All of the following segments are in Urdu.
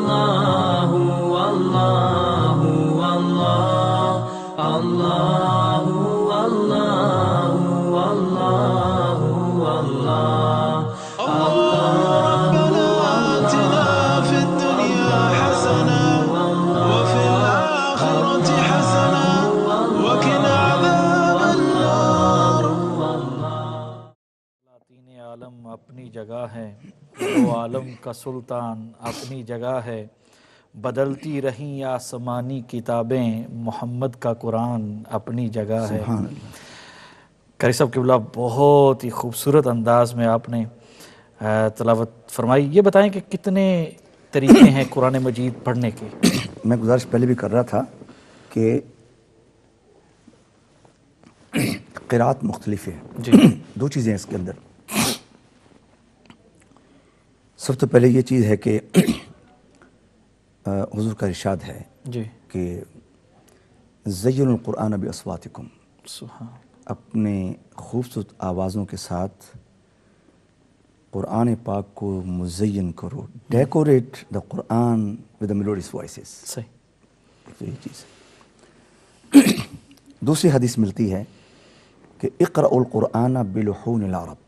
الله والله والله الله والله والله والله ربنا آتنا في الدنيا حسنة وفي الآخرة حسنة وقنا عذاب النار. لاطین عالم اپنی جگہ ہے، وہ عالم کا سلطان اپنی جگہ ہے، بدلتی رہیں آسمانی کتابیں، محمد کا قرآن اپنی جگہ ہے. سبحان اللہ. قاری صاحب قبلہ بہت ہی خوبصورت انداز میں آپ نے تلاوت فرمائی. یہ بتائیں کہ کتنے طریقے ہیں قرآن مجید پڑھنے کے؟ میں گزارش پہلے بھی کر رہا تھا کہ قرات مختلف ہے. جی دو چیزیں ہیں اس کے اندر. سب سے پہلے یہ چیز ہے کہ حضور کا ارشاد ہے جی کہ زین القرآن باصواتکم، سبحان. اپنے خوبصورت آوازوں کے ساتھ قرآن پاک کو مزین کرو. Decorate the Quran with the melodious voices. صحیح. یہ چیز. دوسری حدیث ملتی ہے کہ اقرأ القرآن بلحون العرب،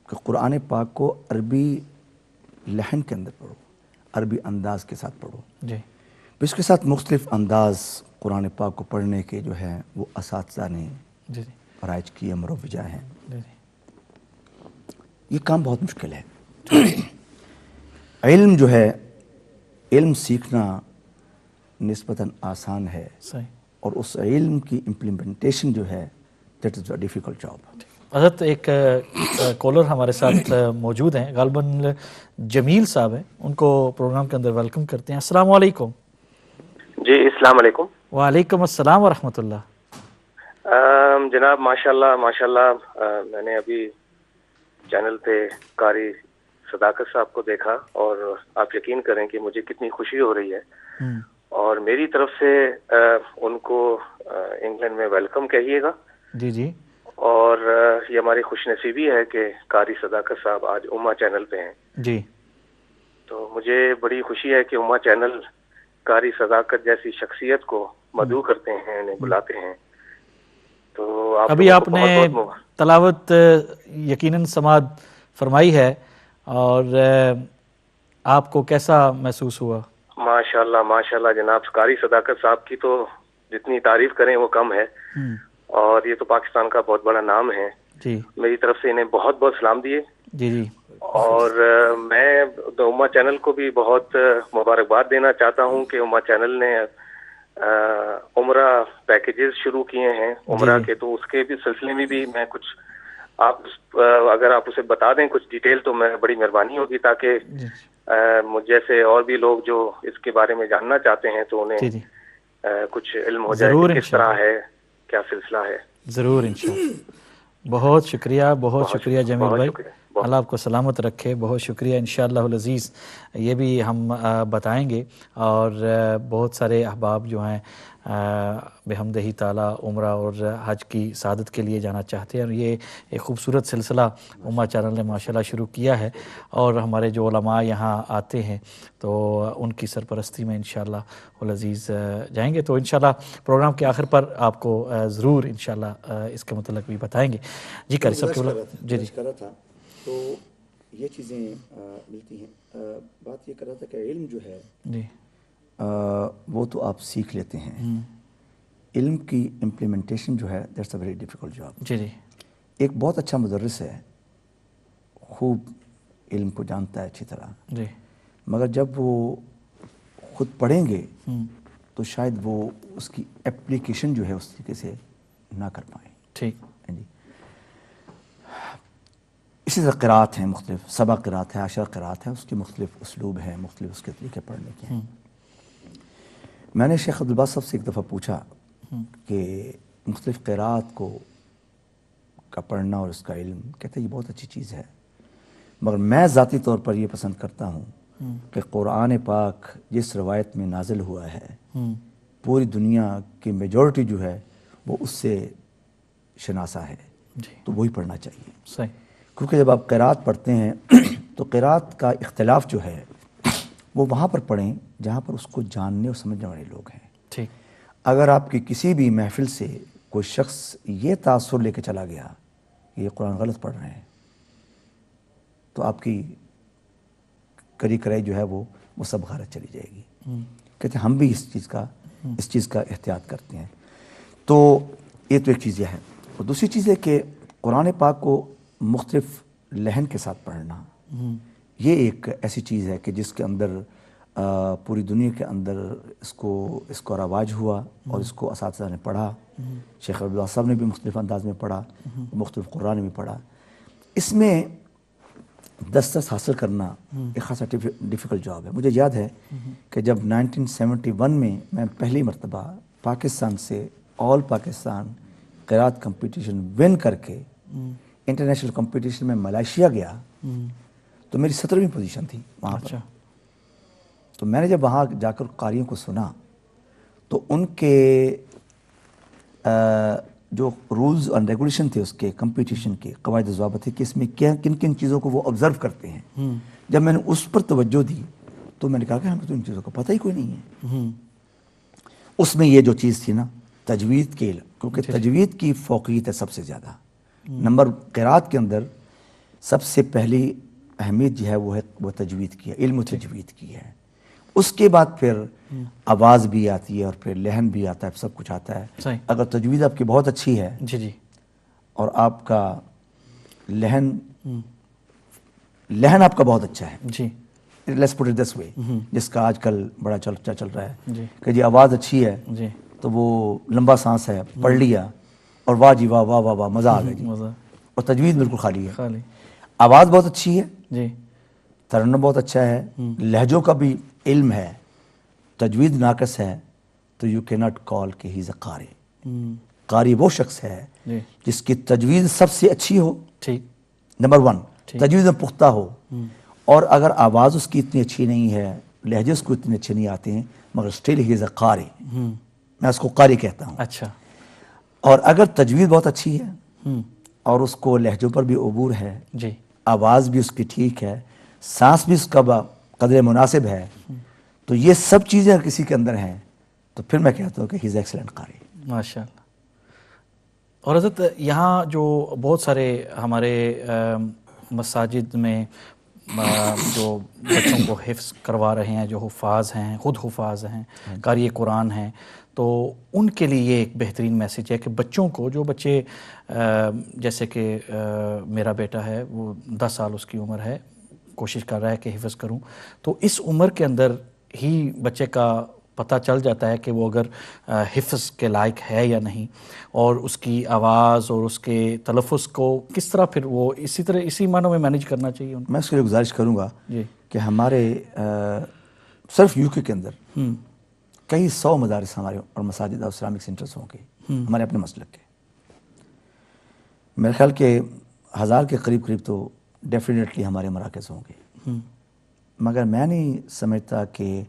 کہ قرآن پاک کو عربی لحن کے اندر پڑھو، عربی انداز کے ساتھ پڑھو. جی اس کے ساتھ مختلف انداز قرآن پاک کو پڑھنے کے جو ہے وہ اساتذہ نے جی جی رائج کیے، مروجہ ہیں. جی جی. یہ کام بہت مشکل ہے. علم جو ہے، علم سیکھنا نسبتاً آسان ہے، صحیح. اور اس علم کی امپلیمنٹیشن جو ہے that is a difficult job. حضرت ایک کالر ہمارے ساتھ موجود ہیں، غالباً جمیل صاحب ہیں، ان کو پروگرام کے اندر ویلکم کرتے ہیں. السلام علیکم. جی السلام علیکم. وعلیکم السلام ورحمۃ اللہ. جناب ماشاءاللہ میں نے ابھی چینل پہ قاری صداقت صاحب کو دیکھا، اور آپ یقین کریں کہ مجھے کتنی خوشی ہو رہی ہے. اور میری طرف سے ان کو انگلینڈ میں ویلکم کہیے گا. جی جی. اور یہ ہماری خوش نصیبی ہے کہ قاری صداقت صاحب آج امہ چینل پہ ہیں. جی. تو مجھے بڑی خوشی ہے کہ امہ چینل قاری صداقت جیسی شخصیت کو مدعو کرتے ہیں، انہیں بلاتے ہیں. تو ابھی آپ نے تلاوت یقیناً سماعت فرمائی ہے، اور آپ کو کیسا محسوس ہوا؟ ماشاءاللہ جناب، قاری صداقت صاحب کی تو جتنی تعریف کریں وہ کم ہے. اور یہ تو پاکستان کا بہت بڑا نام ہے. جی. میری طرف سے انہیں بہت بہت سلام دیے. جی جی. اور میں امہ چینل کو بھی بہت مبارکباد دینا چاہتا ہوں کہ امہ چینل نے عمرہ پیکیجز شروع کیے ہیں عمرہ کے. تو اس کے بھی سلسلے میں بھی میں کچھ اگر آپ اسے بتا دیں کچھ ڈیٹیل تو میں بڑی مہربانی ہوگی، تاکہ مجھ جیسے اور بھی لوگ جو اس کے بارے میں جاننا چاہتے ہیں تو انہیں کچھ علم ہو جائے کہ کس طرح ہے، کیا سلسلہ ہے. ضرور انشاءاللہ. بہت شکریہ، بہت شکریہ جمیل بھائی. اللہ آپ کو سلامت رکھے. بہت شکریہ. انشاءاللہ العزیز یہ بھی ہم بتائیں گے. اور بہت سارے احباب جو ہیں بحمدہ تعالی عمرہ اور حج کی سعادت کے لیے جانا چاہتے ہیں، اور یہ ایک خوبصورت سلسلہ امہ چینل نے ماشاءاللہ شروع کیا ہے. اور ہمارے جو علماء یہاں آتے ہیں تو ان کی سرپرستی میں انشاءاللہ العزیز جائیں گے. تو انشاءاللہ پروگرام کے آخر پر آپ کو ضرور انشاءاللہ اس کے متعلق بھی بتائیں گے. جی قاری صاحب. جی جی. کر رہا تھا تو یہ چیزیں ملتی ہیں. بات یہ کر رہا تھا کہ علم جو ہے جی وہ تو آپ سیکھ لیتے ہیں، علم کی امپلیمنٹیشن جو ہے that's a very difficult job. جی جی. ایک بہت اچھا مدرس ہے، خوب علم کو جانتا ہے اچھی طرح، جی، مگر جب وہ خود پڑھیں گے تو شاید وہ اس کی اپلیکیشن جو ہے اس طریقے سے نہ کر پائیں. ٹھیک. جی. اسی طرح قرات ہیں مختلف، 7 قرات ہے، 10 قرات ہے، اس کے مختلف اسلوب ہیں، مختلف اس کے طریقے پڑھنے کے ہیں. میں نے شیخ عبدالباسط صاحب سے ایک دفعہ پوچھا کہ مختلف قرات کا پڑھنا اور اس کا علم، کہتے ہیں یہ بہت اچھی چیز ہے، مگر میں ذاتی طور پر یہ پسند کرتا ہوں کہ قرآن پاک جس روایت میں نازل ہوا ہے پوری دنیا کی میجورٹی جو ہے وہ اس سے شناسا ہے، تو وہی پڑھنا چاہیے. صحیح. کیونکہ جب آپ قرات پڑھتے ہیں تو قرات کا اختلاف جو ہے وہ وہاں پر پڑھیں جہاں پر اس کو جاننے اور سمجھنے والے لوگ ہیں. ٹھیک. اگر آپ کی کسی بھی محفل سے کوئی شخص یہ تاثر لے کے چلا گیا کہ یہ قرآن غلط پڑھ رہے ہیں تو آپ کی کری کرائی جو ہے وہ سب غارت چلی جائے گی. کہتے ہیں ہم بھی اس چیز کا احتیاط کرتے ہیں. تو یہ تو ایک چیز یہ ہے. اور دوسری چیز ہے کہ قرآن پاک کو مختلف لہن کے ساتھ پڑھنا یہ ایک ایسی چیز ہے کہ جس کے اندر پوری دنیا کے اندر اس کو رواج ہوا اور اس کو اساتذہ نے پڑھا. شیخ عبداللہ صاحب نے بھی مختلف انداز میں پڑھا, مختلف قرآن میں پڑھا. اس میں دسترس حاصل کرنا ایک خاصا ڈیفیکلٹ جاب ہے. مجھے یاد ہے کہ جب 1971 میں پہلی مرتبہ پاکستان سے آل پاکستان قرات کمپٹیشن ون کر کے انٹرنیشنل کمپٹیشن میں ملائیشیا گیا تو میری 17ویں پوزیشن تھی وہاں پر. تو میں نے جب وہاں جا کر قاریوں کو سنا تو ان کے جو رولز اور ریگولیشن تھے اس کے کمپٹیشن کے قواعد و ضوابط تھے کہ اس میں کن کن چیزوں کو وہ آبزرو کرتے ہیں. جب میں نے اس پر توجہ دی تو میں نے کہا کہ ہمیں تو ان چیزوں کا پتہ ہی کوئی نہیں ہے. اس میں یہ جو چیز تھی نا تجوید کے علم, کیونکہ تجوید کی فوقیت ہے سب سے زیادہ. نمبر قرات کے اندر سب سے پہلی اہمیت جو ہے وہ تجوید کی ہے, علم تجوید کی ہے. اس کے بعد پھر آواز بھی آتی ہے اور پھر لہن بھی آتا ہے, سب کچھ آتا ہے. اگر تجوید آپ کی بہت اچھی ہے اور آپ کا لہن آپ کا بہت اچھا ہے, لیٹس پٹ اٹ دس وے, جس کا آج کل بڑا چرچا چل رہا ہے کہ جی آواز اچھی ہے تو وہ لمبا سانس ہے, پڑھ لیا اور واہ جی واہ واہ واہ واہ مزہ آ گیا جی, اور تجوید بالکل خالی ہے. آواز بہت اچھی ہے, ترنم بہت اچھا ہے, لہجوں کا بھی علم ہے, تجوید ناقص ہے, تو یو کی ناٹ کال کہ ہی از اے قاری. قاری وہ شخص ہے جس کی تجوید سب سے اچھی ہو, نمبر 1 تجوید میں پختہ ہو, اور اگر آواز اس کی اتنی اچھی نہیں ہے, لہجے اس کو اتنے اچھے نہیں آتے ہیں, مگر اسٹل ہی از اے قاری. میں اس کو قاری کہتا ہوں. اچھا. اور اگر تجوید بہت اچھی ہے اور اس کو لہجوں پر بھی عبور ہے, آواز بھی اس کی ٹھیک ہے, سانس بھی اس کا قدر مناسب ہے, تو یہ سب چیزیں اگر کسی کے اندر ہیں تو پھر میں کہتا ہوں کہ ہی از ایکسلنٹ قاری. ماشاء اللہ. اور حضرت یہاں جو بہت سارے ہمارے مساجد میں جو بچوں کو حفظ کروا رہے ہیں, جو حفاظ ہیں, خود حفاظ ہیں, قاری قرآن ہیں, تو ان کے لیے یہ ایک بہترین میسیج ہے کہ بچوں کو, جو بچے جیسے کہ میرا بیٹا ہے وہ 10 سال اس کی عمر ہے, کوشش کر رہا ہے کہ حفظ کروں, تو اس عمر کے اندر ہی بچے کا پتہ چل جاتا ہے کہ وہ اگر حفظ کے لائق ہے یا نہیں, اور اس کی آواز اور اس کے تلفظ کو کس طرح پھر وہ اسی معنوں میں مینیج کرنا چاہیے. میں اس کے لیے گزارش کروں گا کہ ہمارے صرف یو کے اندر کئی 100 مدارس ہمارے اور مساجد اور اسلامک سینٹرز ہوں گے ہمارے اپنے مسلک کے. میرے خیال کہ 1000 کے قریب تو ڈیفینیٹلی ہمارے مراکز ہوں گے, مگر میں نہیں سمجھتا کہ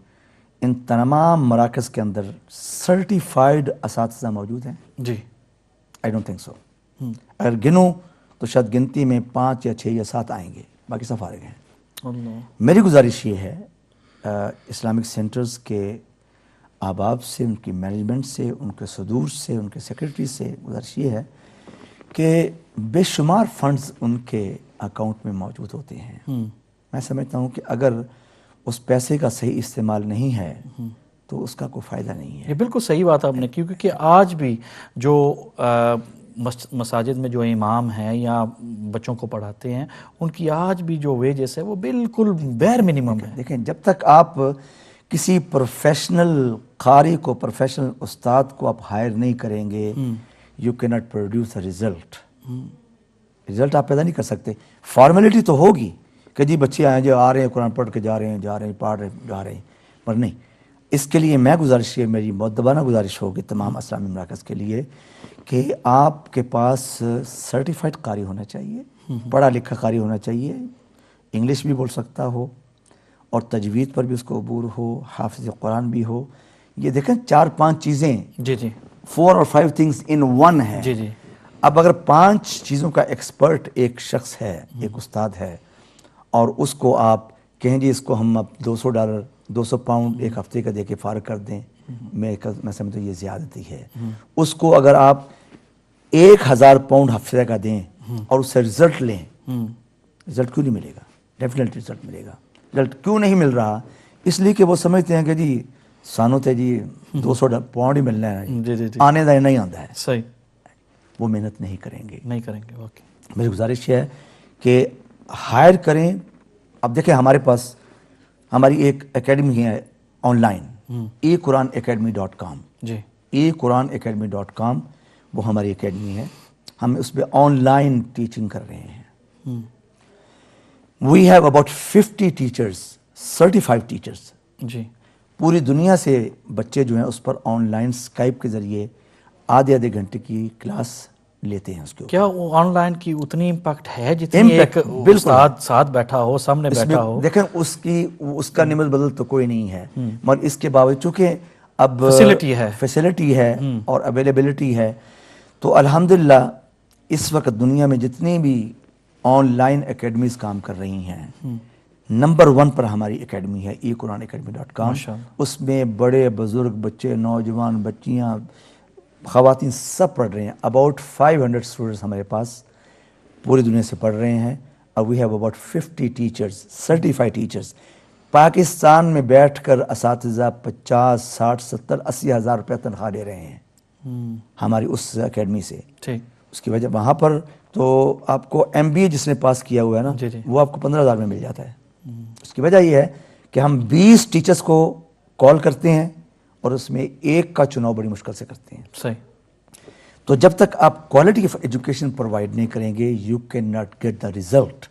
ان تمام مراکز کے اندر سرٹیفائیڈ اساتذہ موجود ہیں. I don't think so. اگر گنوں تو شاید گنتی میں 5 یا 6 یا 7 آئیں گے, باقی سب فارغ ہیں. میری گزارش یہ ہے اسلامک سینٹرز کے احباب سے, ان کی مینجمنٹ سے, ان کے صدور سے, ان کے سیکرٹری سے گزارش یہ ہے کہ بے شمار فنڈز ان کے اکاؤنٹ میں موجود ہوتے ہیں. میں سمجھتا ہوں کہ اگر اس پیسے کا صحیح استعمال نہیں ہے تو اس کا کوئی فائدہ نہیں ہے. یہ بالکل صحیح بات آپ نے, کیونکہ آج بھی جو مساجد میں جو امام ہیں یا بچوں کو پڑھاتے ہیں, ان کی آج بھی جو ویجز ہے وہ بالکل بیر منیمم ہے. دیکھیں, جب تک آپ کسی پروفیشنل قاری کو, پروفیشنل استاد کو آپ ہائر نہیں کریں گے, یو کی ناٹ پروڈیوس اے رزلٹ آپ پیدا نہیں کر سکتے. فارمیلٹی تو ہوگی کہ جی بچے آئیں جو آ رہے ہیں قرآن پڑھ کے جا رہے ہیں پڑھ رہے جا رہے ہیں, پر نہیں. اس کے لیے میں گزارش, یہ میری مؤدبانہ گزارش ہوگی تمام اسلامی مراکز کے لیے کہ آپ کے پاس سرٹیفائڈ قاری ہونا چاہیے, پڑھا لکھا قاری ہونا چاہیے, انگلش بھی بول سکتا ہو اور تجوید پر بھی اس کو عبور ہو, حافظ قرآن بھی ہو. یہ دیکھیں 4-5 چیزیں, 4 اور 5 things in one ہے. اب اگر 5 چیزوں کا ایکسپرٹ ایک شخص ہے, ایک استاد ہے, اور اس کو آپ کہیں جی اس کو ہم اب $200 $200 ایک ہفتے کا دے کے فارغ کر دیں، میں سمجھتا ہوں یہ زیادتی ہے۔ اس کو اگر آپ £1000 ہفتے کا دیں اور اس سے رزلٹ لیں، رزلٹ کیوں نہیں ملے گا؟ ڈیفینیٹ رزلٹ ملے گا۔ رزلٹ کیوں نہیں مل رہا؟ اس لیے کہ وہ سمجھتے ہیں کہ جی سانو تے جی £200 ہی ملنا ہے، آنے کا نہیں آتا ہے، صحیح، وہ محنت نہیں کریں گے۔ واقعی میری گزارش ہے کہ ہائر کریں۔ اب دیکھیں ہمارے پاس ہماری ایک اکیڈمی ہے on line, eQuranacademy.com، G, eQuranacademy.com وہ ہماری اکیڈمی ہے، ہم اس پہ آن لائن ٹیچنگ کر رہے ہیں۔ We have about 50 teachers, certified teachers, جی، پوری دنیا سے بچے جو ہیں اس پر آن لائن اسکائپ کے ذریعے آدھے گھنٹے کی کلاس لیتے ہیں۔ اس کے کیا آن لائن کی اتنی امپیکٹ ہے جتنی ایک استاد ساتھ بیٹھا ہو، سامنے بیٹھا ہو؟ دیکھیں اس کا نمل بدل تو کوئی نہیں ہے، مگر اس کے باوجود چونکہ اب فیسلٹی ہے اور اویلیبلٹی ہے، تو الحمدللہ اس وقت دنیا میں جتنی بھی آن لائن اکیڈمیز کام کر رہی ہیں، نمبر 1 پر ہماری اکیڈمی ہے eQuranacademy.com۔ اس میں بڑے بزرگ بچے، نوجوان، بچیاں، خواتین سب پڑھ رہے ہیں۔ اباؤٹ 500 اسٹوڈنٹس ہمارے پاس پوری دنیا سے پڑھ رہے ہیں، اور we have about 50 teachers, certified teachers. Pakistan میں بیٹھ کر اساتذہ 50، 60، 70، 80 ہزار روپے تنخواہ لے رہے ہیں ہماری اس اکیڈمی سے۔ اس کی وجہ وہاں پر تو آپ کو MBA جس نے پاس کیا ہوا ہے نا، وہ آپ کو 15,000 میں مل جاتا ہے۔ اس کی وجہ یہ ہے کہ ہم 20 ٹیچرز کو کال کرتے ہیں اور اس میں ایک کا چناؤ بڑی مشکل سے کرتے ہیں۔ صحیح۔ تو جب تک آپ کوالٹی آف ایجوکیشن پرووائڈ نہیں کریں گے، you can not get the result.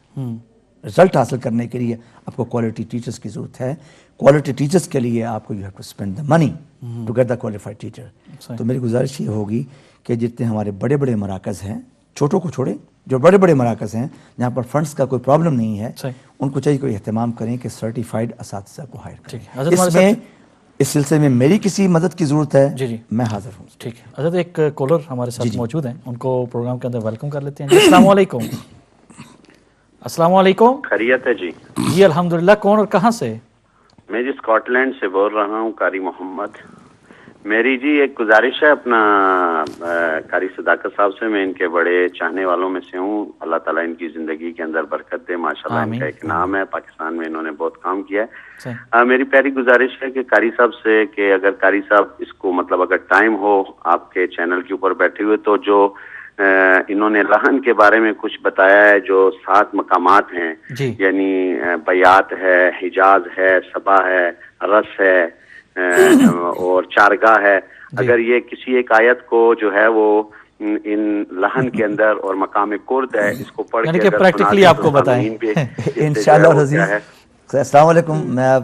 Result حاصل کرنے کے لیے آپ کو کوالٹی ٹیچرز کی ضرورت ہے۔ کوالٹی ٹیچرز کے لیے آپ کو you have to spend the money to get the qualified teacher. تو میری گزارش یہ ہوگی کہ جتنے ہمارے بڑے بڑے مراکز ہیں، چھوٹوں کو چھوڑیں، جو بڑے بڑے مراکز ہیں جہاں پر فنڈز کا کوئی پرابلم نہیں ہے، ان کو چاہیے کوئی اہتمام کریں کہ سرٹیفائڈ اساتذہ کو ہائر کریں۔ اس میں اس سلسلے میں میری کسی مدد کی ضرورت ہے، میں حاضر ہوں۔ ٹھیک ہے حضرت، ایک کالر ہمارے ساتھ موجود ہیں، ان کو پروگرام کے اندر ویلکم کر لیتے ہیں۔ السلام علیکم۔ السلام علیکم۔ خیریت ہے جی؟ جی الحمدللہ، کون اور کہاں سے؟ میں جی اسکاٹ لینڈ سے بول رہا ہوں، قاری محمد۔ میری جی ایک گزارش ہے اپنا قاری صداقت صاحب سے، میں ان کے بڑے چاہنے والوں میں سے ہوں۔ اللہ تعالیٰ ان کی زندگی کے اندر برکت دے، ماشاءاللہ ان کا ایک نام ہے، پاکستان میں انہوں نے بہت کام کیا ہے۔ میری پیاری گزارش ہے کہ قاری صاحب سے کہ اگر قاری صاحب اس کو مطلب اگر ٹائم ہو آپ کے چینل کے اوپر بیٹھے ہوئے، تو جو انہوں نے لحن کے بارے میں کچھ بتایا ہے، جو 7 مقامات ہیں، یعنی بیات ہے، حجاز ہے، صبا ہے، رس ہے اور چارگاہ ہے، اگر یہ کسی ایک آیت کو جو ہے وہ ان لحن کے اندر اور مقام کرد ہے، اس کو پڑھ کے پریکٹیکلی آپ کو بتائیں انشاءاللہ عزیز۔ السلام علیکم۔ میں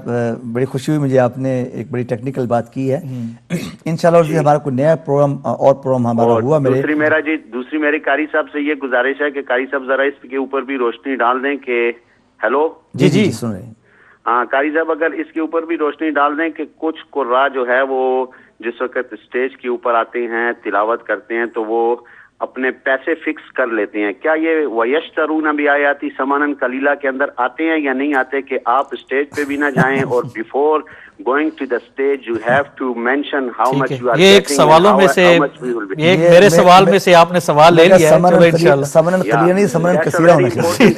بڑی خوشی ہوئی مجھے، آپ نے ایک بڑی ٹیکنیکل بات کی ہے۔ انشاءاللہ ہمارا کوئی نیا پروگرام ہمارا ہوا۔ دوسری میری قاری صاحب سے یہ گزارش ہے کہ قاری صاحب ذرا اس کے اوپر بھی روشنی ڈال دیں کہ ہیلو جی سن رہے ہیں۔ ہاں قاری صاحب، اگر اس کے اوپر بھی روشنی ڈال دیں کہ کچھ قراء جو ہے وہ جس وقت اسٹیج کے اوپر آتے ہیں، تلاوت کرتے ہیں، تو وہ اپنے پیسے فکس کر لیتے ہیں۔ کیا یہ وَيَشْتَرُونَ بِآيَاتِ ثَمَنًا قَلِيلًا کے اندر آتے ہیں یا نہیں آتے کہ آپ اسٹیج پہ بھی نہ جائیں اور before going to the stage you have to mention how much you are یہ ایک سوالوں میں سے ایک میرے سوال میں سے آپ نے سوال لے لیا ہے۔ سمنن قلیلا نہیں، سمنن کثیرا ہونا چاہیے۔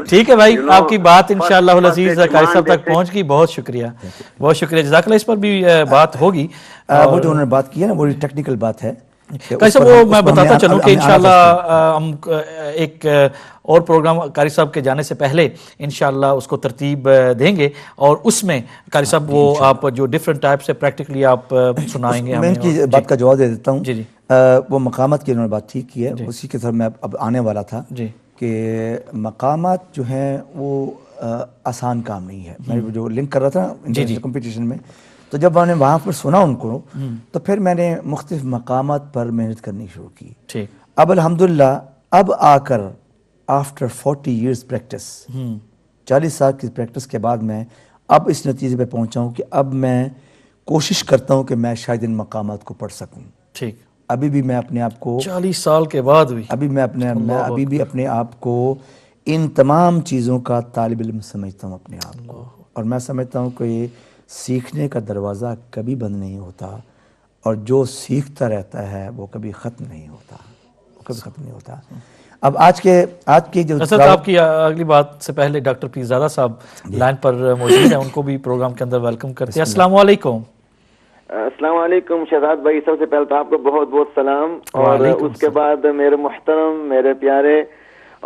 ٹھیک ہے بھائی، آپ کی بات انشاءاللہ العزیز قاری صاحب تک پہنچ گئی، بہت شکریہ، بہت شکریہ، جزاک اللہ۔ اس پر بھی بات ہوگی، وہ جو انہوں نے بات کی ہے نا، وہ ٹیکنیکل بات ہے۔ قاری صاحب وہ میں بتاتا چلوں کہ انشاءاللہ ہم ایک اور پروگرام قاری صاحب کے جانے سے پہلے انشاءاللہ اس کو ترتیب دیں گے، اور اس میں قاری صاحب وہ آپ جو ڈیفرنٹ ٹائپ سے پریکٹیکلی آپ سنائیں گے۔ میں ان کی بات کا جواب دے دیتا ہوں۔ وہ مقامات کی انہوں نے بات ٹھیک کی ہے، اسی کے طرف میں اب آنے والا تھا کہ مقامات جو ہیں وہ آسان کام نہیں ہے۔ میں جو لنک کر رہا تھا انٹرنیشنل کمپٹیشن میں، تو جب میں نے وہاں پر سنا ان کو، تو پھر میں نے مختلف مقامات پر محنت کرنی شروع کی۔ اب الحمدللہ اب آ کر آفٹر 40 years پریکٹس، 40 سال کی پریکٹس کے بعد میں اب اس نتیجے پہ پہنچا ہوں کہ اب میں کوشش کرتا ہوں کہ میں شاید ان مقامات کو پڑھ سکوں۔ ٹھیک، ابھی بھی میں اپنے آپ کو 40 سال کے بعد بھی ابھی بھی اپنے آپ کو ان تمام چیزوں کا طالب علم سمجھتا ہوں اپنے آپ کو، اور میں سمجھتا ہوں کہ یہ سیکھنے کا دروازہ کبھی بند نہیں ہوتا، اور جو سیکھتا رہتا ہے وہ کبھی ختم نہیں ہوتا، وہ کبھی ختم نہیں ہوتا۔ اب آج کی جو حضرت آپ کی اگلی بات سے پہلے ڈاکٹر پیرزادہ صاحب لائن پر موجود ہیں، ان کو بھی پروگرام کے اندر ویلکم کرتے ہیں۔ السلام علیکم۔ السلام علیکم شہزاد بھائی، سب سے پہلے تو آپ کو بہت بہت سلام، اور اس کے بعد میرے محترم، میرے پیارے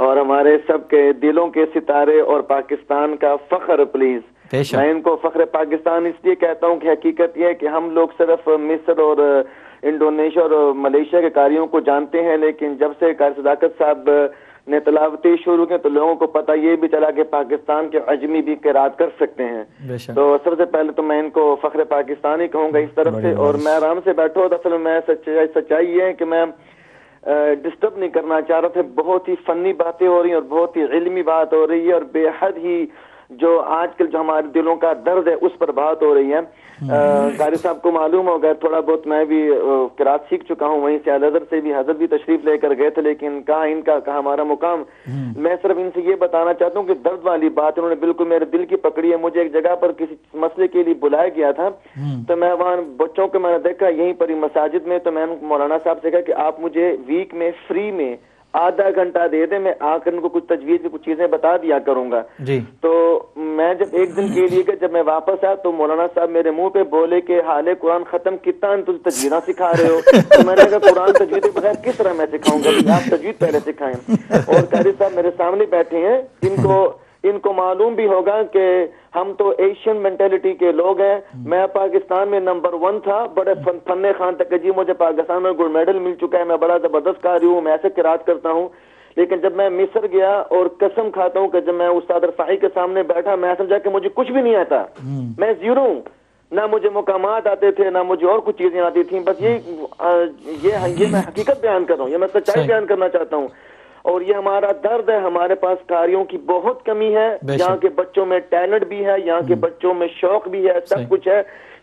اور ہمارے سب کے دلوں کے ستارے اور پاکستان کا فخر، پلیز میں ان کو فخر پاکستان اس لیے کہتا ہوں کہ حقیقت یہ ہے کہ ہم لوگ صرف مصر اور انڈونیشیا اور ملیشیا کے قاریوں کو جانتے ہیں، لیکن جب سے قاری صداقت صاحب نے تلاوتیں شروع کی تو لوگوں کو پتہ یہ بھی چلا کہ پاکستان کے عجمی بھی قرات کر سکتے ہیں۔ تو سب سے پہلے تو میں ان کو فخر پاکستان ہی کہوں گا اس طرف سے، اور میں آرام سے بیٹھا ہوں۔ اصل میں سچائی یہ ہے کہ میں ڈسٹرب نہیں کرنا چاہ رہا تھا، بہت ہی فنی باتیں ہو رہی ہیں اور بہت ہی علمی بات ہو رہی ہے، اور بے حد ہی جو آج کل جو ہمارے دلوں کا درد ہے اس پر بات ہو رہی ہے۔ قاری صاحب کو معلوم ہوگا، تھوڑا بہت میں بھی قرات سیکھ چکا ہوں، وہیں سے الازہر سے بھی حضرت بھی تشریف لے کر گئے تھے، لیکن کہاں ان کا کہاں ہمارا مقام۔ میں صرف ان سے یہ بتانا چاہتا ہوں کہ درد والی بات انہوں نے بالکل میرے دل کی پکڑی ہے۔ مجھے ایک جگہ پر کسی مسئلے کے لیے بلایا گیا تھا، تو میں وہاں بچوں کو میں نے دیکھا یہیں پر ہی مساجد میں، تو میں نے مولانا صاحب سے کہا کہ آپ مجھے ویک میں فری میں آدھا گھنٹہ دے دیں، میں آ کر ان کو کچھ تجویز کی کچھ چیزیں بتا دیا کروں گا۔ تو میں جب ایک دن کے لیے جب میں واپس آیا تو مولانا صاحب میرے منہ پہ بولے کہ حال قرآن ختم کتنا تم تجویزاں سکھا رہے ہو؟ تو میں نے کہا قرآن تجوید بغیر کس طرح میں سکھاؤں گا، آپ تجوید پہلے سکھائیں۔ اور قاری صاحب میرے سامنے بیٹھے ہیں، ان کو معلوم بھی ہوگا کہ ہم تو ایشین مینٹیلٹی کے لوگ ہیں۔ میں پاکستان میں نمبر 1 تھا، بڑے فن خان تک جی مجھے پاکستان میں گولڈ میڈل مل چکا ہے، میں بڑا زبردست قاری ہوں، میں ایسے قرات کرتا ہوں۔ لیکن جب میں مصر گیا اور قسم کھاتا ہوں کہ جب میں استاد رفاعی کے سامنے بیٹھا میں سمجھا کہ مجھے کچھ بھی نہیں آتا، میں زیرو ہوں، نہ مجھے مقامات آتے تھے نہ مجھے اور کچھ چیزیں آتی تھیں، بس یہ میں حقیقت بیان کر رہا ہوں، یہ میں سچائی بیان کرنا چاہتا ہوں۔ اور یہ ہمارا درد ہے، ہمارے پاس قاریوں کی بہت کمی ہے، یہاں کے بچوں میں ٹیلنٹ بھی ہے، یہاں کے بچوں میں شوق بھی ہے، سب کچھ ہے،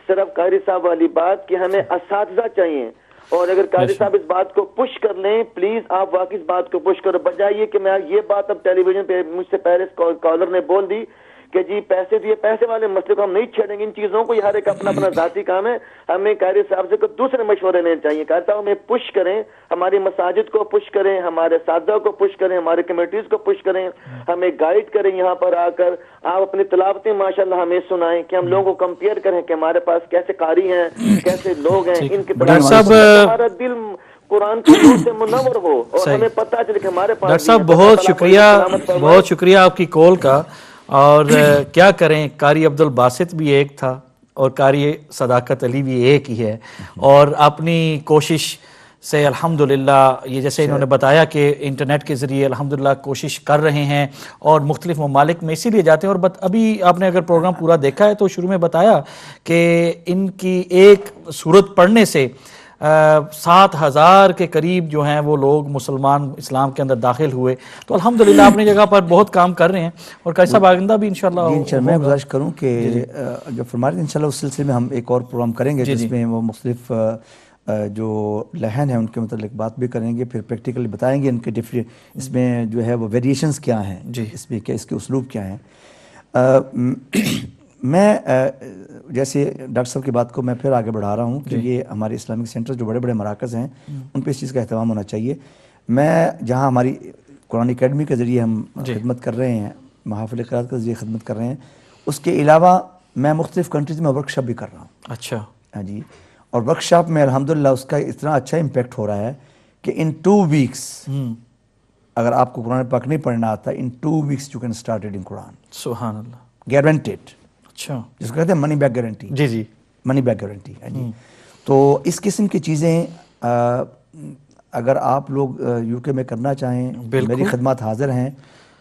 صرف قاری صاحب والی بات کہ ہمیں اساتذہ چاہیے۔ اور اگر قاری صاحب اس بات کو پش کر لیں، پلیز آپ واقعی اس بات کو پش کرو، بجائے یہ کہ میں یہ بات اب ٹیلی ویژن پہ مجھ سے پہلے کالر نے بول دی کہ جی پیسے تو یہ پیسے والے مسئلے کو ہم نہیں چھیڑیں گے، ان چیزوں کو، یہ ہر ایک اپنا اپنا ذاتی کام ہے، ہمیں قاری صاحب سے کوئی دوسرے مشورے لینے چاہیے۔ قاری صاحب ہمیں پش کریں، ہماری مساجد کو پش کریں، ہمارے اساتذہ کو پش کریں، ہمارے کمیٹیز کو پش کریں، ہمیں گائیڈ کریں، یہاں پر آ کر آپ اپنی تلاوتیں ماشاءاللہ ہمیں سنائیں کہ ہم لوگوں کو کمپیئر کریں کہ ہمارے پاس کیسے قاری ہیں، کیسے لوگ ہیں، ان کی ہمارا دل قرآن کی نور سے منور ہو اور ہمیں پتہ چلے کہ ہمارے پاس۔ ڈاکٹر صاحب بہت شکریہ آپ کی کال کا، اور کیا کریں، قاری عبدالباسط بھی ایک تھا اور قاری صداقت علی بھی ایک ہی ہے، اور اپنی کوشش سے الحمدللہ یہ جیسے انہوں نے بتایا کہ انٹرنیٹ کے ذریعے الحمدللہ کوشش کر رہے ہیں، اور مختلف ممالک میں اسی لیے جاتے ہیں۔ اور ابھی آپ نے اگر پروگرام پورا دیکھا ہے تو شروع میں بتایا کہ ان کی ایک سورت پڑھنے سے 7,000 کے قریب جو ہیں وہ لوگ مسلمان اسلام کے اندر داخل ہوئے، تو الحمدللہ اپنی جگہ پر بہت کام کر رہے ہیں، اور قاری صاحب آئندہ بھی انشاءاللہ میں گزارش کروں کہ جو فرما رہے ہیں انشاءاللہ اس سلسلے میں ہم ایک اور پروگرام کریں گے جس میں وہ مختلف جو لہن ہیں ان کے متعلق بات بھی کریں گے، پھر پریکٹیکلی بتائیں گے ان کے اس میں جو ہے وہ ویریشنز کیا ہیں، اس میں کیا اس کے اسلوب کیا ہیں۔ میں جیسے ڈاکٹر صاحب کی بات کو میں پھر آگے بڑھا رہا ہوں کہ یہ ہمارے اسلامک سینٹر جو بڑے بڑے مراکز ہیں ان پہ اس چیز کا اہتمام ہونا چاہیے۔ میں جہاں ہماری قرآن اکیڈمی کے ذریعے ہم خدمت کر رہے ہیں، محافل قرات کے ذریعے خدمت کر رہے ہیں، اس کے علاوہ میں مختلف کنٹریز میں ورک شاپ بھی کر رہا ہوں۔ اچھا، ہاں جی، اور ورک شاپ میں الحمدللہ اس کا اتنا اچھا امپیکٹ ہو رہا ہے کہ ان 2 ویکس اگر آپ کو قرآن پاک نہیں پڑھنا آتا، in 2 weeks you can start reading Quran, سبحان اللہ، گارنٹیڈ، اچھا، جس کو کہتے ہیں منی بیک گارنٹی، جی منی بیک گارنٹی ہے جی۔ تو اس قسم کی چیزیں اگر آپ لوگ یو کے میں کرنا چاہیں، میری خدمات حاضر ہیں،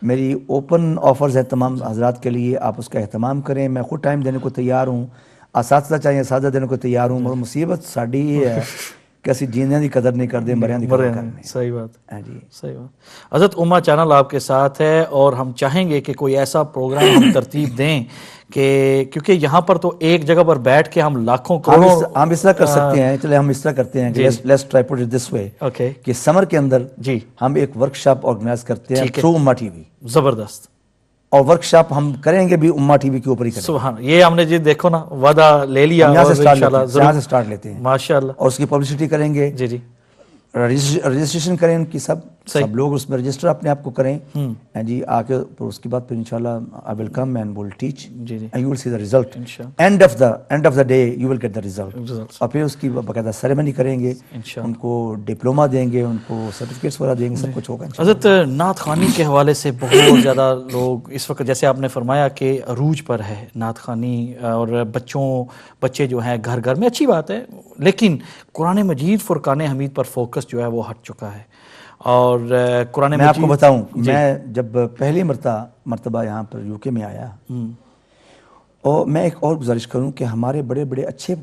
میری اوپن آفرز ہیں تمام حضرات کے لیے، آپ اس کا اہتمام کریں، میں خود ٹائم دینے کو تیار ہوں، اساتذہ چاہیے اساتذہ دینے کو تیار ہوں، اور مصیبت ساڑی یہ ہے کہ اسی جینے دی قدر نہیں کرتے مریا دی قدر کرنے. صحیح بات. جی صحیح بات. حضرت امہ چینل آپ کے ساتھ ہے اور ہم چاہیں گے کہ کوئی ایسا پروگرام ہم ترتیب دیں کہ کیونکہ یہاں پر تو ایک جگہ پر بیٹھ کے ہم لاکھوں کروڑوں ہم اس طرح کر سکتے ہیں. چلے ہم اس طرح کرتے ہیں کہ let's try put it this way okay کہ سمر کے اندر جی ہم ایک ورک شاپ آرگنائز کرتے ہیں تھرو امہ ٹی وی. زبردست. اور ورک شاپ ہم کریں گے بھی امہ ٹی وی کے اوپر ہی کریں گے. سبحان. یہ ہم نے جی دیکھو نا وعدہ لے لیا. یہاں سے سٹارٹ لیتے ہیں ماشاء اللہ. اور اس کی پبلسٹی کریں گے. جی جی رجسٹریشن کریں ان کی سب لوگ اس میں رجسٹر اپنے آپ کو کریں جی آ کے اس کے بعد پھر انشاءاللہ I will come and will teach and you will see the result. end of the day you will get the result. اور پھر اس کی باقاعدہ سیریمنی کریں گے, ان کو ڈپلوما دیں گے, ان کو سرٹیفکیٹس وغیرہ دیں گے, سب کچھ ہوگا. حضرت نعت خوانی کے حوالے سے بہت زیادہ لوگ اس وقت جیسے آپ نے فرمایا کہ عروج پر ہے نعت خوانی اور بچے جو ہیں گھر گھر میں, اچھی بات ہے, لیکن قرآن مجید فرقان حمید پر فوکس جو ہے وہ ہٹ چکا ہے. اور قرآن میں آپ کو بتاؤں میں جب پہلی مرتبہ یہاں پر یو کے میں آیا اور میں ایک اور گزارش کروں کہ ہمارے بڑے بڑے اچھے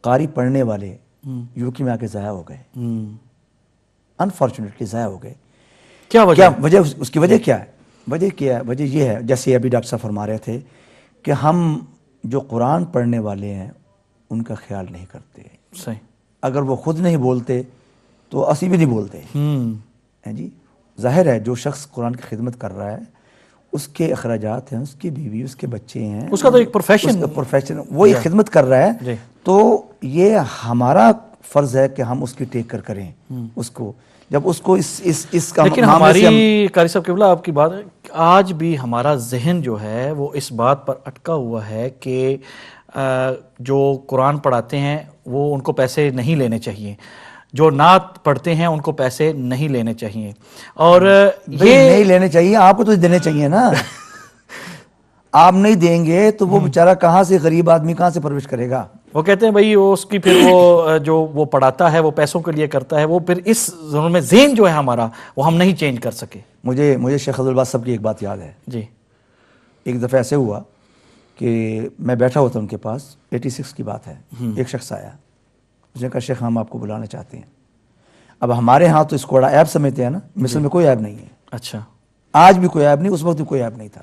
قاری پڑھنے والے یو کے میں آ کے ضائع ہو گئے, انفارچونیٹلی ضائع ہو گئے. کیا وجہ اس کی وجہ کیا ہے؟ وجہ یہ ہے جیسے ابھی ڈاکٹر صاحب فرما رہے تھے کہ ہم جو قرآن پڑھنے والے ہیں ان کا خیال نہیں کرتے. صحیح. اگر وہ خود نہیں بولتے تو اسی بھی نہیں بولتے جی. ظاہر ہے جو شخص قرآن کی خدمت کر رہا ہے اس کے اخراجات ہیں, اس کی بیوی, اس کے بچے ہیں, اس کا تو ایک پروفیشن وہی خدمت کر رہا ہے. تو یہ ہمارا فرض ہے کہ ہم اس کی ٹیک کر کریں اس کو. جب اس کو اس کا لیکن ہماری قاری صاحب قبلہ آپ کی بات ہے, آج بھی ہمارا ذہن جو ہے وہ اس بات پر اٹکا ہوا ہے کہ جو قرآن پڑھاتے ہیں وہ ان کو پیسے نہیں لینے چاہیے, جو نعت پڑھتے ہیں ان کو پیسے نہیں لینے چاہیے. اور یہ نہیں لینے چاہیے, آپ کو تو دینے چاہیے نا. آپ نہیں دیں گے تو وہ بیچارہ کہاں سے, غریب آدمی کہاں سے پرورش کرے گا. وہ کہتے ہیں بھائی اس کی پھر وہ جو وہ پڑھاتا ہے وہ پیسوں کے لیے کرتا ہے, وہ پھر اس ضرور میں ذہن جو ہے ہمارا وہ ہم نہیں چینج کر سکے. مجھے شیخ عبدالباسط صاحب کی ایک بات یاد ہے جی. ایک دفعہ ایسے ہوا کہ میں بیٹھا ہوا تھا ان کے پاس, 86 کی بات ہے, ایک شخص آیا, اس نے کہا شیخ ہم آپ کو بلانا چاہتے ہیں. اب ہمارے ہاں تو اس کو بڑا عیب سمجھتے ہیں نا, مصر میں کوئی عیب نہیں ہے. اچھا. آج بھی کوئی عیب نہیں, اس وقت بھی کوئی عیب نہیں تھا.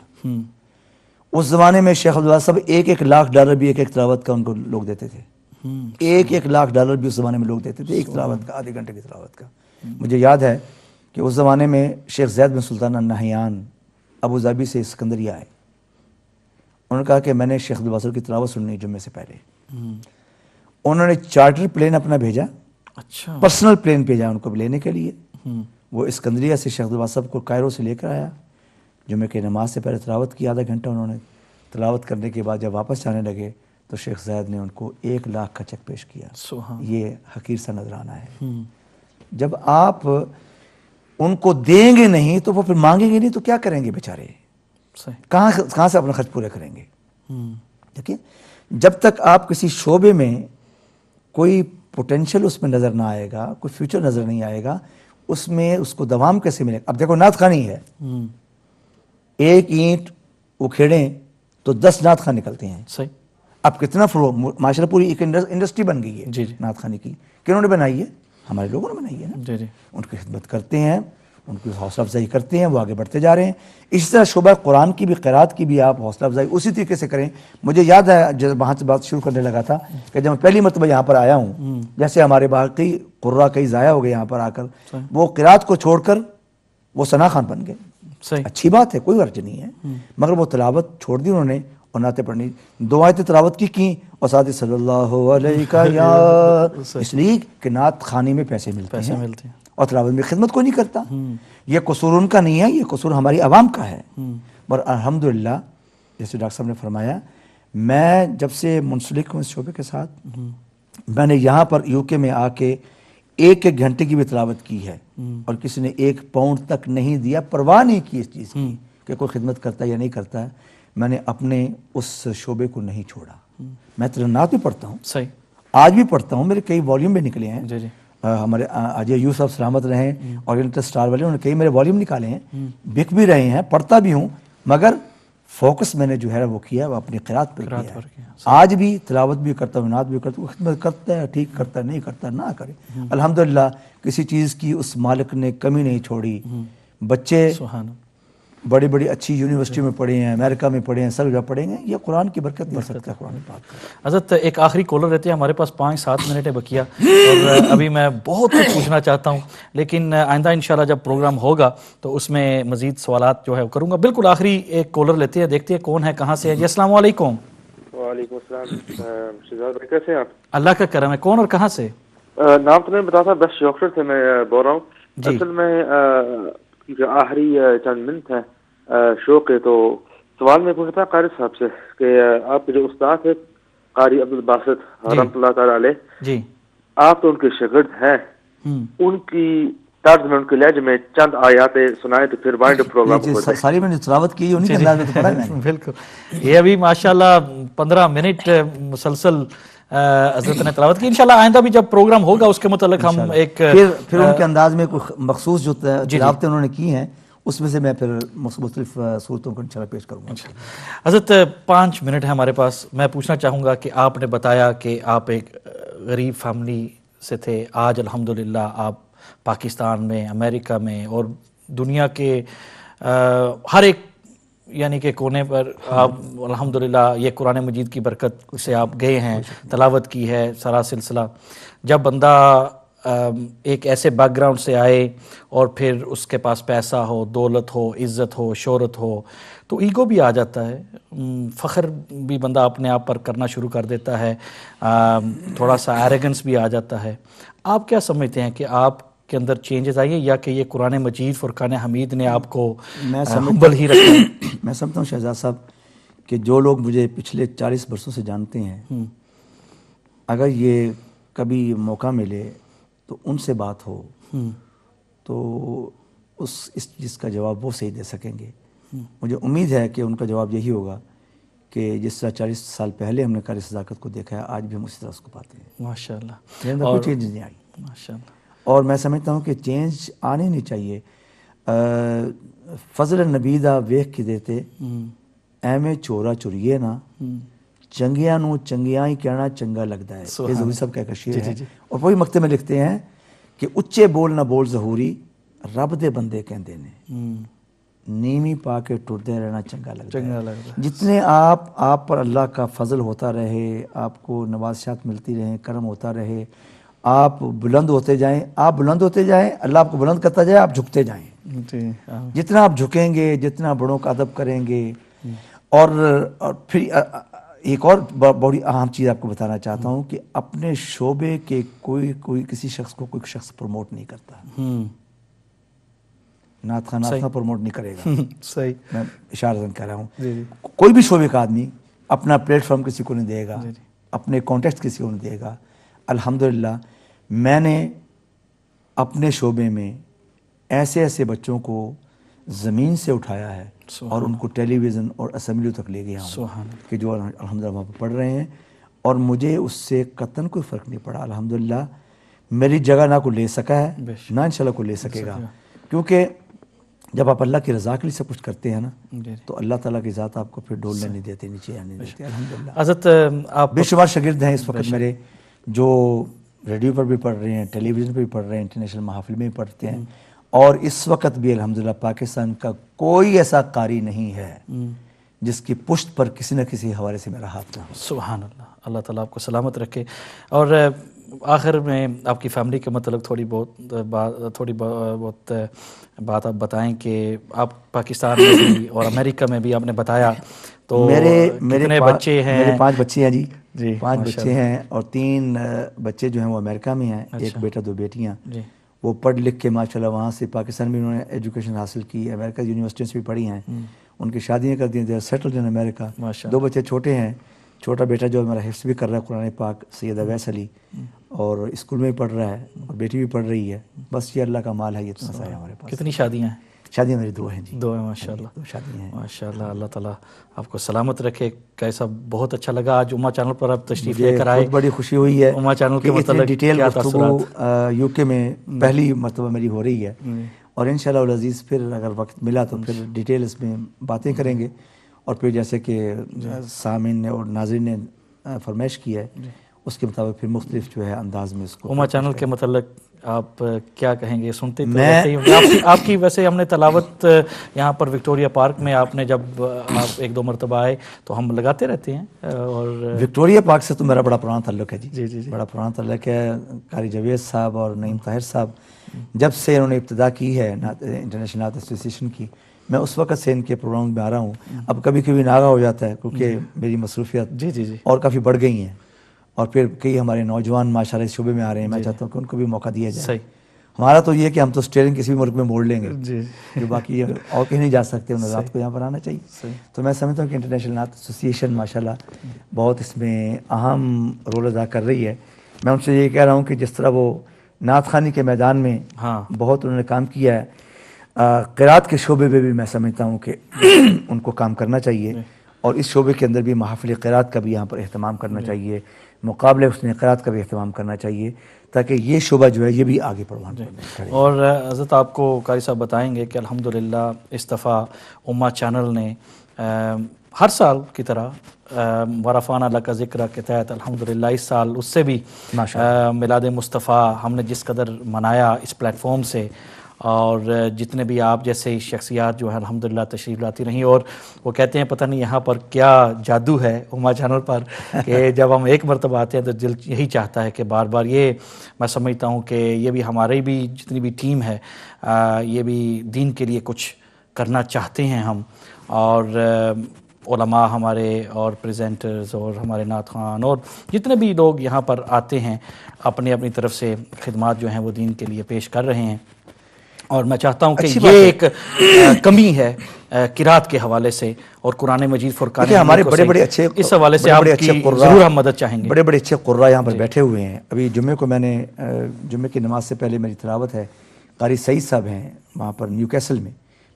اس زمانے میں شیخ عبدالباسط صاحب $1 لاکھ بھی ایک تلاوت کا ان کو لوگ دیتے تھے. $1 لاکھ بھی اس زمانے میں لوگ دیتے تھے, ایک تلاوت کا, آدھے گھنٹے کی تلاوت کا. مجھے یاد ہے کہ اس زمانے میں شیخ زید بن سلطان النہیان ابو ظبی سے اسکندریہ آئے. انہوں نے کہا کہ میں نے شیخ عبدالباسط کی تلاوت سننی جمعے سے پہلے. انہوں نے چارٹر پلین اپنا بھیجا, اچھا پرسنل پلین بھیجا ان کو لینے کے لیے. وہ اسکندریہ سے شیخ عبدالباسط کو کائرو سے لے کر آیا, جمعے کی نماز سے پہلے تلاوت کی, آدھا گھنٹہ انہوں نے تلاوت کرنے کے بعد جب واپس جانے لگے تو شیخ زید نے ان کو 1 لاکھ کا چیک پیش کیا. یہ حقیر سا نذرانہ ہے. جب آپ ان کو دیں گے نہیں تو وہ پھر مانگیں گے نہیں تو کیا کریں گے بیچارے, کہاں سے اپنا خرچ پورے کریں گے. دیکھیے جب تک آپ کسی شعبے میں کوئی پوٹینشیل اس میں نظر نہ آئے گا, کوئی فیوچر نظر نہیں آئے گا, اس میں اس کو دوام کیسے ملے گا. اب دیکھو نعت خوانی ہے, ایک اینٹ اکھیڑیں تو 10 نعت خوان نکلتے ہیں. صحیح. اب کتنا فلو, معاشرہ پوری ایک انڈسٹری بن گئی ہے نعت خوانی کی. کنہوں نے بنائی ہے؟ ہمارے لوگوں نے بنائی ہے نا. ان کی خدمت کرتے ہیں, ان کی حوصلہ افزائی کرتے ہیں, وہ آگے بڑھتے جا رہے ہیں. اسی طرح شعبہ قرآن کی بھی, قرات کی بھی آپ حوصلہ افزائی اسی طریقے سے کریں. مجھے یاد ہے جب وہاں سے بات شروع کرنے لگا تھا کہ جب میں پہلی مرتبہ یہاں پر آیا ہوں, جیسے ہمارے باقی قرہ کئی ضائع ہو گئے یہاں پر آ کر, وہ قرات کو چھوڑ کر وہ ثنا خوان بن گئے. اچھی بات ہے, کوئی حرج نہیں ہے, مگر وہ تلاوت چھوڑ دی انہوں نے اور نعتیں پڑھنی. 2 آیتیں تلاوت کی اور ساتھ ہی صلی اللہ علیہ یا, اس لیے کہ نعت خوانی میں پیسے ملتے ہیں اور تلاوت میں خدمت کوئی نہیں کرتا. یہ قصور ان کا نہیں ہے, یہ قصور ہماری عوام کا ہے. اور الحمدللہ جیسے ڈاکٹر صاحب نے فرمایا, میں جب سے منسلک ہوں اس شعبے کے ساتھ, میں نے یہاں پر یو کے میں آ کے 1 گھنٹے کی بھی تلاوت کی ہے اور کسی نے 1 پاؤنڈ تک نہیں دیا, پرواہ نہیں کی اس چیز کی کہ کوئی خدمت کرتا ہے یا نہیں کرتا ہے. میں نے اپنے اس شعبے کو نہیں چھوڑا. میں ترنات بھی پڑھتا ہوں, صحیح, آج بھی پڑھتا ہوں, میرے کئی والیوم بھی نکلے ہیں. ہمارے اجے یوسف سلامت رہیں اور انٹر اسٹار والے, انہوں نے کئی میرے والیوم نکالے ہیں, بک بھی رہے ہیں, پڑھتا بھی ہوں, مگر فوکس میں نے جو ہے وہ کیا وہ اپنی قرات پر کیا ہے. آج بھی تلاوت بھی کرتا ہوں، نعت بھی کرتا ہوں، خدمت کرتا ہے، ٹھیک کرتا ہے، نہیں کرتا نہ کرے. الحمدللہ کسی چیز کی اس مالک نے کمی نہیں چھوڑی. بچے بڑی بڑی اچھی یونیورسٹی میں پڑھے ہیں، امریکہ میں پڑھے ہیں، سب جگہ پڑھیں گے. یہ قرآن کی برکت بڑھ سکتا ہے قرآن پاک. حضرت ایک آخری کالر رہتے ہیں ہمارے پاس، 5-7 منٹ ہے بقیہ، اور ابھی میں بہت کچھ پوچھنا چاہتا ہوں، لیکن آئندہ انشاءاللہ جب پروگرام ہوگا تو اس میں مزید سوالات جو ہے وہ کروں گا. بالکل آخری ایک کالر لیتے ہیں، دیکھتے ہیں کون ہے، کہاں سے ہے. جی السلام علیکم. وعلیکم السلام. شہزاد بھائی کیسے ہیں آپ؟ اللہ کا کرم ہے. کون اور کہاں سے؟ نام تو نہیں بتا تھا، بس ڈاکٹر سے میں بول رہا ہوں. اصل میں جو آخری چند منٹ ہے شو کے، تو سوال میں پوچھتا قاری صاحب سے کہ آپ کے جو استاد ہے قاری عبدالباسط رحمۃ اللہ تعالی علیہ، جی آپ تو ان کے شاگرد ہیں، ان کی طرز میں ان کے لہجے میں چند آیات سنائے تو پھر وائنڈ پروگرام ہو جائے. ساری میں نے تلاوت کی انہی کے انداز میں تو پڑھا ہے. بالکل. یہ ابھی ماشاءاللہ 15 منٹ مسلسل حضرت نے تلاوت کی. انشاءاللہ آئندہ بھی جب پروگرام ہوگا اس کے متعلق ہم ایک پھر ان کے انداز میں کوئی مخصوص جو تلاوتیں انہوں نے کی ہیں اس میں سے میں پھر مختلف صورتوں کو انشاءاللہ پیش کروں گا. حضرت 5 منٹ ہے ہمارے پاس. میں پوچھنا چاہوں گا کہ آپ نے بتایا کہ آپ ایک غریب فیملی سے تھے، آج الحمدللہ آپ پاکستان میں، امریکہ میں اور دنیا کے ہر ایک یعنی کہ کونے پر آپ الحمدللہ یہ قرآن مجید کی برکت سے آپ گئے ہیں، تلاوت کی ہے سارا سلسلہ. جب بندہ ایک ایسے بیک گراؤنڈ سے آئے اور پھر اس کے پاس پیسہ ہو، دولت ہو، عزت ہو، شہرت ہو تو ایگو بھی آ جاتا ہے، فخر بھی بندہ اپنے آپ پر کرنا شروع کر دیتا ہے، تھوڑا سا ایریگنس بھی آ جاتا ہے. آپ کیا سمجھتے ہیں کہ آپ کے اندر چینجز آئیے یا کہ یہ قرآن مجید فرقان حمید نے آپ کو ہمبل ہی رکھا ہے؟ میں سمجھتا ہوں شہزاد صاحب کہ جو لوگ مجھے پچھلے 40 برسوں سے جانتے ہیں، اگر یہ کبھی موقع ملے تو ان سے بات ہو تو اس چیز کا جواب وہ صحیح دے سکیں گے. مجھے امید ہے کہ ان کا جواب یہی ہوگا کہ جس طرح 40 سال پہلے ہم نے قاری صداقت کو دیکھا ہے، آج بھی ہم اسی طرح اس کو پاتے ہیں. ماشاءاللہ. میرے اندر کوئی چینج نہیں آئی. ماشاءاللہ. اور میں سمجھتا ہوں کہ چینج آنے نہیں چاہیے. فضل نبی دا ویکھ کے دیتے ایویں چورا چوریے نا، چنگیاں نو چنگیاں ہی کہنا چنگا لگتا ہے. یہ ظہوری صاحب کا ایک شعر ہے. اور وہی مکتے میں لکھتے ہیں کہ اچے بول نہ بول ظہوری، رب دے بندے کہندے نے، نیمی پا کے ٹردے رہنا چنگا لگتا ہے. جتنے آپ پر اللہ کا فضل ہوتا رہے، آپ کو نوازشات ملتی رہیں، کرم ہوتا رہے، آپ بلند ہوتے جائیں، اللہ آپ کو بلند کرتا جائے، آپ جھکتے جائیں. جتنا آپ جھکیں گے، جتنا بڑوں کا ادب کریں گے. اور پھر ایک اور بڑی اہم چیز آپ کو بتانا چاہتا ہوں کہ اپنے شعبے کے کوئی کسی شخص کو کوئی شخص پروموٹ نہیں کرتا. نعت خواہ پروموٹ نہیں کرے گا. صحیح. میں اشارتاً کہہ رہا ہوں کوئی بھی شعبے کا آدمی اپنا پلیٹ فارم کسی کو نہیں دے گا، اپنے کانٹیکٹ کسی کو نہیں دے گا. الحمدللہ میں نے اپنے شعبے میں ایسے بچوں کو زمین سے اٹھایا ہے اور ان کو ٹیلی ویژن اور اسمبلیوں تک لے گیا ہوں کہ جو الحمدللہ وہاں پہ پڑھ رہے ہیں، اور مجھے اس سے قطعاً کوئی فرق نہیں پڑا. الحمدللہ میری جگہ نہ کوئی لے سکا ہے، نہ انشاءاللہ کوئی لے سکے گا. کیونکہ جب آپ اللہ کی رضا کے لیے سب کچھ کرتے ہیں نا تو اللہ تعالیٰ کی ذات آپ کو پھر ڈولنے نہیں دیتے، نیچے آنے نہیں دیتے. الحمدللہ حضرت آپ بے شمار شاگرد ہیں اس وقت میرے جو ریڈیو پر بھی پڑھ رہے ہیں، ٹیلی ویژن پر بھی پڑھ رہے ہیں، انٹرنیشنل محافل میں بھی پڑھتے ہیں. اور اس وقت بھی الحمدللہ پاکستان کا کوئی ایسا قاری نہیں ہے جس کی پشت پر کسی نہ کسی حوالے سے میرا ہاتھ نہ ہو. سبحان اللہ. اللہ تعالیٰ آپ کو سلامت رکھے. اور آخر میں آپ کی فیملی کے متعلق تھوڑی بہت بات آپ بتائیں کہ آپ پاکستان میں بھی اور امریکہ میں بھی آپ نے بتایا تو کتنے بچے ہیں؟ میرے 5 بچے ہیں. جی 5 بچے ہیں اور 3 بچے جو ہیں وہ امریکہ میں ہیں. ایک بیٹا 2 بیٹیاں. وہ پڑھ لکھ کے ماشاءاللہ وہاں سے پاکستان میں انہوں نے ایجوکیشن حاصل کی، امریکہ یونیورسٹیوں سے بھی پڑھی ہیں. ان کی شادیاں کر دی ہیں، سیٹلڈ ان امریکہ. 2 بچے چھوٹے ہیں. چھوٹا بیٹا جو ہمارا حفظ بھی کر رہا ہے قرآن پاک، سید اویس علی، اور اسکول میں بھی پڑھ رہا ہے اور بیٹی بھی پڑھ رہی ہے. بس یہ اللہ کا مال ہے، یہ اتنا سا ہے ہمارے پاس. کتنی شادیاں ہیں؟ شادیاں میری 2 ہیں. جی 2 ہیں. ماشاءاللہ. 2 شادیاں ہیں. ماشاءاللہ. اللہ تعالیٰ آپ کو سلامت رکھے. کیسا بہت اچھا لگا آج امہ چینل پر آپ تشریف لے کر آئے. بہت بڑی خوشی ہوئی ہے امہ چینل کے متعلق ڈیٹیل گفتگو یو کے میں پہلی مرتبہ میری ہو رہی ہے. اور انشاءاللہ العزیز پھر اگر وقت ملا تو پھر ڈیٹیل اس میں باتیں کریں گے. اور پھر جیسے کہ سامعین نے اور ناظرین نے فرمائش کی ہے اس کے مطابق پھر مختلف جو ہے انداز میں اس کو امہ چینل کے متعلق آپ کیا کہیں گے؟ سنتے تو رہتے ہی آپ کی ویسے ہم نے تلاوت یہاں پر وکٹوریا پارک میں آپ نے جب آپ ایک دو مرتبہ آئے تو ہم لگاتے رہتے ہیں، اور وکٹوریا پارک سے تو میرا بڑا پرانا تعلق ہے جی جی بڑا پرانا تعلق ہے۔ قاری جاوید صاحب اور نعیم طاہر صاحب جب سے انہوں نے ابتدا کی ہے انٹرنیشنل نعت ایسوسی ایشن کی، میں اس وقت سے ان کے پروگرام میں آ رہا ہوں۔ اب کبھی کبھی ناغہ ہو جاتا ہے کیونکہ میری مصروفیات جی جی جی اور کافی بڑھ گئی ہیں، اور پھر کئی ہمارے نوجوان ماشاءاللہ اس شعبے میں آ رہے ہیں، میں چاہتا ہوں کہ ان کو بھی موقع دیا جائے۔ صحیح، ہمارا تو یہ ہے کہ ہم تو اسٹیئرنگ کسی بھی ملک میں موڑ لیں گے، جی جو باقی اور کہیں نہیں جا سکتے، ان حضرات کو یہاں پر آنا چاہیے۔ تو میں سمجھتا ہوں کہ انٹرنیشنل نعت ایسوسی ایشن ماشاءاللہ بہت اس میں اہم رول ادا کر رہی ہے۔ میں ان سے یہ کہہ رہا ہوں کہ جس طرح وہ نعت خوانی کے میدان میں بہت انہوں نے کام کیا ہے، قرات کے شعبے میں بھی میں سمجھتا ہوں کہ ان کو کام کرنا چاہیے، اور اس شعبے کے اندر بھی محافل قرات کا بھی یہاں پر اہتمام کرنا چاہیے، مقابلے حسن قرات کا بھی اہتمام کرنا چاہیے، تاکہ یہ شعبہ جو ہے یہ بھی آگے پروان کرے۔ اور حضرت آپ کو قاری صاحب بتائیں گے کہ الحمدللہ اس دفعہ امہ چینل نے ہر سال کی طرح ورفعنا لک ذکرک کے تحت الحمدللہ اس سال اس سے بھی میلاد مصطفیٰ ہم نے جس قدر منایا اس پلیٹ فارم سے، اور جتنے بھی آپ جیسے شخصیات جو ہیں الحمدللہ تشریف لاتی رہیں، اور وہ کہتے ہیں پتہ نہیں یہاں پر کیا جادو ہے امہ چینل پر کہ جب ہم ایک مرتبہ آتے ہیں تو دل یہی چاہتا ہے کہ بار بار۔ یہ میں سمجھتا ہوں کہ یہ بھی ہماری بھی جتنی بھی ٹیم ہے یہ بھی دین کے لیے کچھ کرنا چاہتے ہیں ہم، اور علماء ہمارے اور پریزنٹرز اور ہمارے نعت خوان اور جتنے بھی لوگ یہاں پر آتے ہیں اپنی اپنی طرف سے خدمات جو ہیں وہ دین کے لیے پیش کر رہے ہیں، اور میں چاہتا ہوں کہ یہ ایک کمی ہے قرات کے حوالے سے، اور قرآن مجید فرقان ہمارے بڑے بڑے اچھے اس حوالے سے آپ کی ضرور ہم مدد چاہیں گے۔ بڑے بڑے اچھے قراء یہاں پر بیٹھے ہوئے ہیں۔ ابھی جمعے کو میں نے جمعے کی نماز سے پہلے میری تلاوت ہے، قاری سعید صاحب ہیں وہاں پر نیو کیسل میں،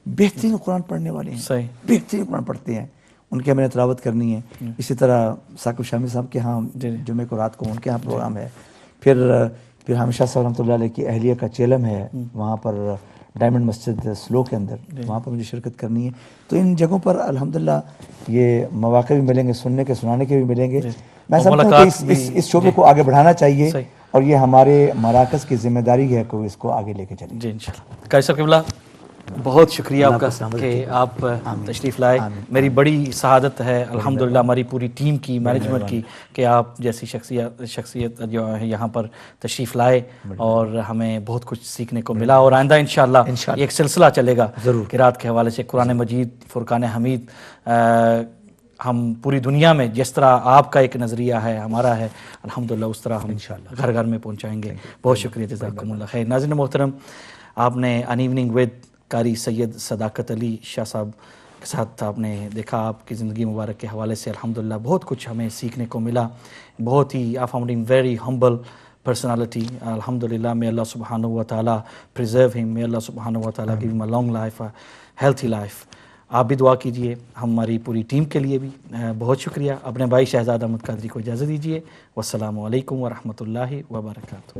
بہترین قرآن پڑھنے والے ہیں، بہترین قرآن پڑھتے ہیں، ان کے ہمیں نے تلاوت کرنی ہے۔ اسی طرح ثاقب شامی صاحب کے ہاں جمعے کو رات کو ان کے ہاں پروگرام ہے۔ پھر حامد شاہ صاحب رحمۃ اللہ علیہ کی اہلیہ کا چیلم ہے وہاں پر ڈائمنڈ مسجد سلو کے اندر، وہاں پر مجھے شرکت کرنی ہے۔ تو ان جگہوں پر الحمدللہ یہ مواقع بھی ملیں گے، سننے کے سنانے کے بھی ملیں گے۔ میں سمجھتا ہوں کہ اس شعبے کو آگے بڑھانا چاہیے، اور یہ ہمارے مراکز کی ذمہ داری ہے کہ اس کو آگے لے کے چلیں۔ جی انشاءاللہ۔ قاری صاحب قبلہ بہت شکریہ آپ کا کہ آپ تشریف لائے۔ میری بڑی سعادت ہے الحمدللہ ہماری پوری ٹیم کی، مینجمنٹ کی، کہ آپ جیسی شخصیت جو ہے یہاں پر تشریف لائے، اور ہمیں بہت کچھ سیکھنے کو ملا، اور آئندہ انشاءاللہ یہ ایک سلسلہ چلے گا قرات کے حوالے سے، قرآن مجید فرقان حمید۔ ہم پوری دنیا میں جس طرح آپ کا ایک نظریہ ہے ہمارا ہے الحمدللہ اس طرح ہم گھر گھر میں پہنچائیں گے۔ بہت شکریہ، جزاکم اللہ خیر۔ ناظرین محترم، آپ نے ان ایوننگ ود قاری سید صداقت علی شاہ صاحب کے ساتھ آپ نے دیکھا، آپ کی زندگی مبارک کے حوالے سے الحمدللہ بہت کچھ ہمیں سیکھنے کو ملا۔ بہت ہی آپ founding very humble personality. Alhamdulillah, may Allah subhanahu wa ta'ala preserve him. May Allah subhanahu wa ta'ala give him a long life, a healthy life. آپ بھی دعا کیجئے، ہماری پوری ٹیم کے لیے بھی بہت شکریہ۔ اپنے بھائی شہزاد احمد قادری کو اجازت دیجئے۔ والسلام علیکم ورحمۃ اللہ وبرکاتہ۔